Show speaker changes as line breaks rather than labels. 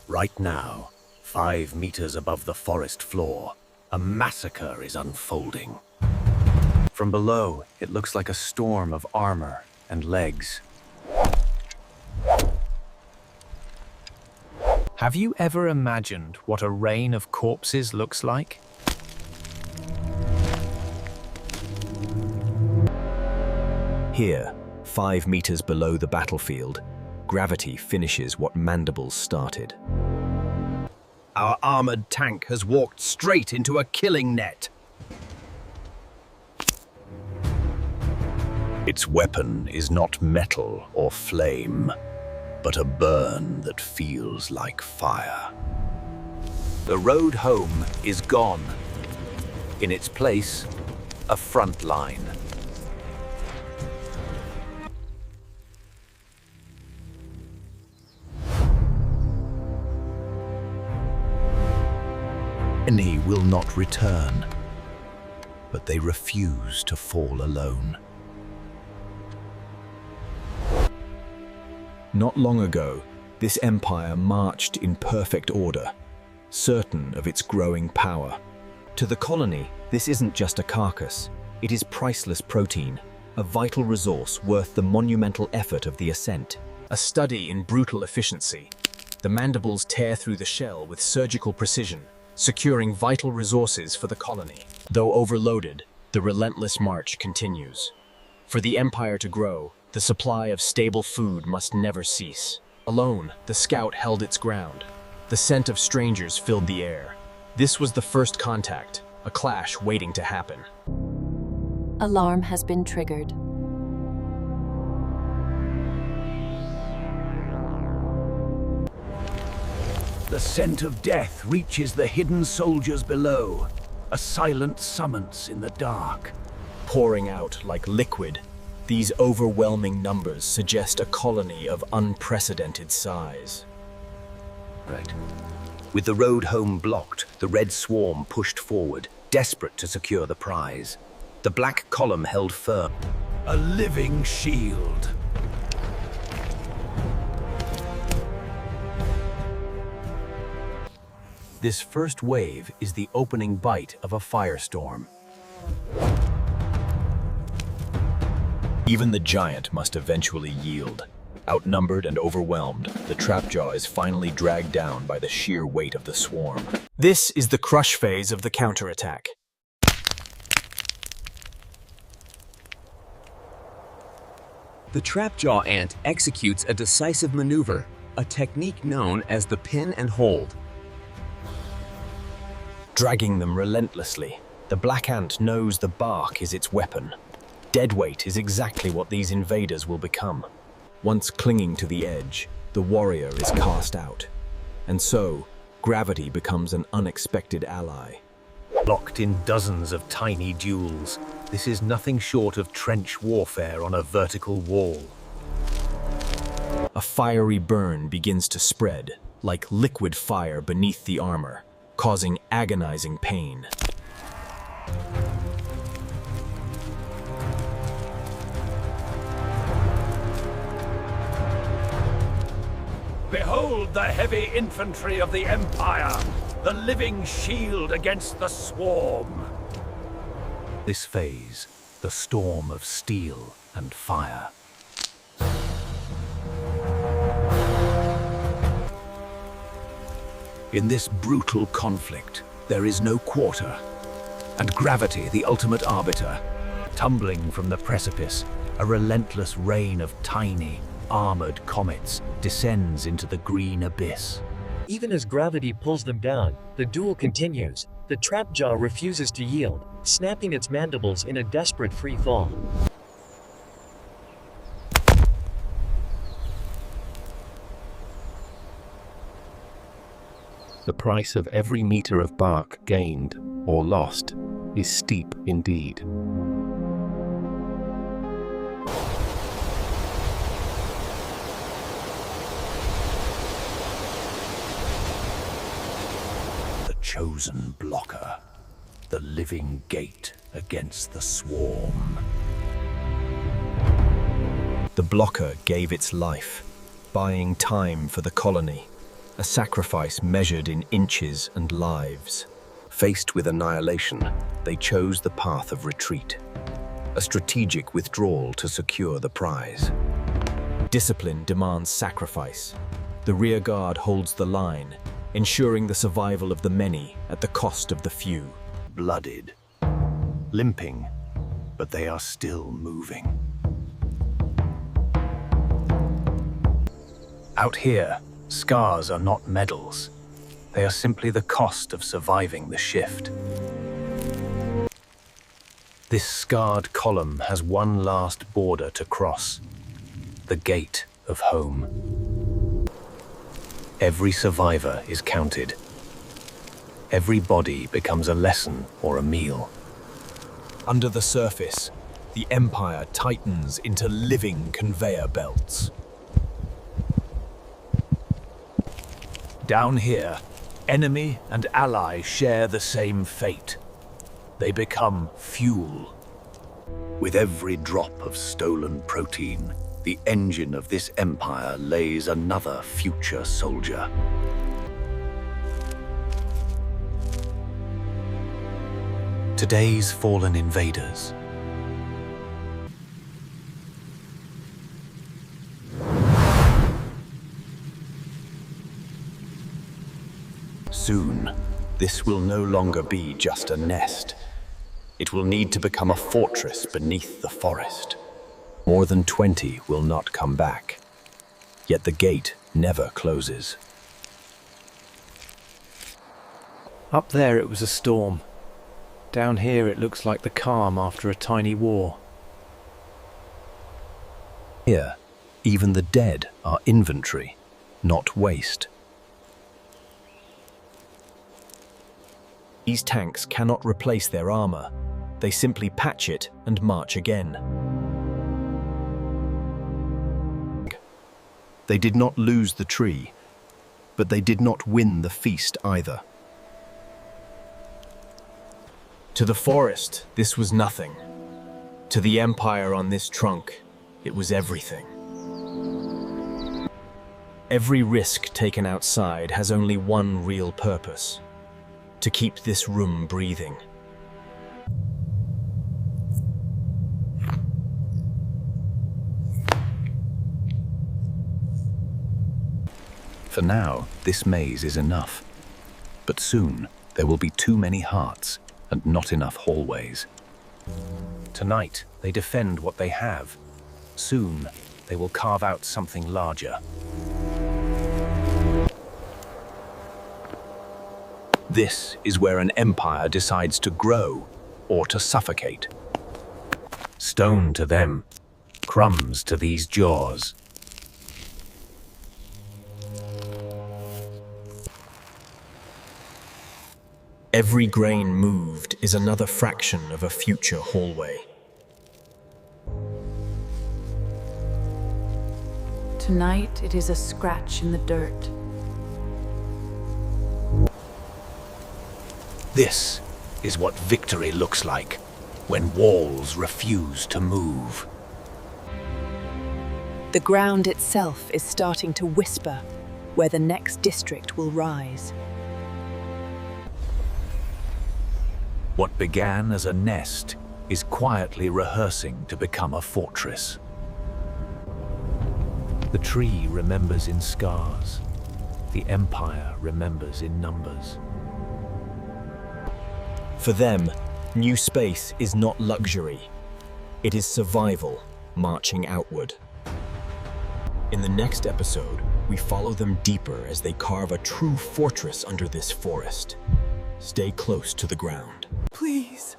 Right now, 5 meters above the forest floor, a massacre is unfolding. From below, it looks like a storm of armor and legs.
Have you ever imagined what a rain of corpses looks like?
Here, 5 meters below the battlefield, gravity finishes what Mandibles started.
Our armored tank has walked straight into a killing net.
Its weapon is not metal or flame, but a burn that feels like fire. The road home is gone. In its place, a front line. Many will not return, but they refuse to fall alone.
Not long ago, this empire marched in perfect order, certain of its growing power. To the colony, this isn't just a carcass. It is priceless protein, a vital resource worth the monumental effort of the ascent. A study in brutal efficiency. The Mandibles tear through the shell with surgical precision, securing vital resources for the colony. Though overloaded, the relentless march continues. For the empire to grow, the supply of stable food must never cease. Alone, the scout held its ground. The scent of strangers filled the air. This was the first contact, a clash waiting to happen.
Alarm has been triggered.
The scent of death reaches the hidden soldiers below, a silent summons in the dark.
Pouring out like liquid, these overwhelming numbers suggest a colony of unprecedented size.
Right. With the road home blocked, the red swarm pushed forward, desperate to secure the prize. The black column held firm. A living shield. This first wave is the opening bite of a firestorm.
Even the giant must eventually yield. Outnumbered and overwhelmed, the trapjaw is finally dragged down by the sheer weight of the swarm. This is the crush phase of the counterattack.
The trapjaw ant executes a decisive maneuver, a technique known as the pin and hold.
Dragging them relentlessly, the black ant knows the bark is its weapon. Deadweight is exactly what these invaders will become. Once clinging to the edge, the warrior is cast out. And so, gravity becomes an unexpected ally.
Locked in dozens of tiny duels, this is nothing short of trench warfare on a vertical wall.
A fiery burn begins to spread, like liquid fire beneath the armor, causing agonizing pain.
Behold the heavy infantry of the Empire, the living shield against the swarm. This phase, the storm of steel and fire. In this brutal conflict, there is no quarter, and gravity, the ultimate arbiter, tumbling from the precipice, a relentless rain of tiny, armored comets descends into the green abyss.
Even as gravity pulls them down, the duel continues. The trapjaw refuses to yield, snapping its mandibles in a desperate free fall.
The price of every meter of bark gained or lost is steep indeed.
The chosen blocker, the living gate against the swarm.
The blocker gave its life, buying time for the colony. a sacrifice measured in inches and lives.
Faced with annihilation, they chose the path of retreat, a strategic withdrawal to secure the prize.
Discipline demands sacrifice. The rear guard holds the line, ensuring the survival of the many at the cost of the few.
Blooded, limping, but they are still moving. Out here, scars are not medals. They are simply the cost of surviving the shift. This scarred column has one last border to cross, the gate of home. Every survivor is counted. Every body becomes a lesson or a meal.
Under the surface, the Empire tightens into living conveyor belts.
Down here, enemy and ally share the same fate. They become fuel. With every drop of stolen protein, the engine of this empire lays another future soldier. Today's fallen invaders. Soon, this will no longer be just a nest. It will need to become a fortress beneath the forest. More than 20 will not come back. Yet the gate never closes.
Up there it was a storm. Down here it looks like the calm after a tiny war.
Here, even the dead are infantry, not waste.
These tanks cannot replace their armor. They simply patch it and march again.
They did not lose the tree, but they did not win the feast either.
To the forest, this was nothing. To the Empire on this trunk, it was everything. Every risk taken outside has only one real purpose: to keep this room breathing.
For now, this maze is enough. But soon, there will be too many hearts and not enough hallways. Tonight, they defend what they have. Soon, they will carve out something larger. This is where an empire decides to grow or to suffocate. Stone to them, crumbs to these jaws.
Every grain moved is another fraction of a future hallway.
Tonight it is a scratch in the dirt.
This is what victory looks like, when walls refuse to move.
The ground itself is starting to whisper where the next district will rise.
What began as a nest is quietly rehearsing to become a fortress. The tree remembers in scars. The empire remembers in numbers.
For them, new space is not luxury. It is survival, marching outward. In the next episode, we follow them deeper as they carve a true fortress under this forest. Stay close to the ground.
Please,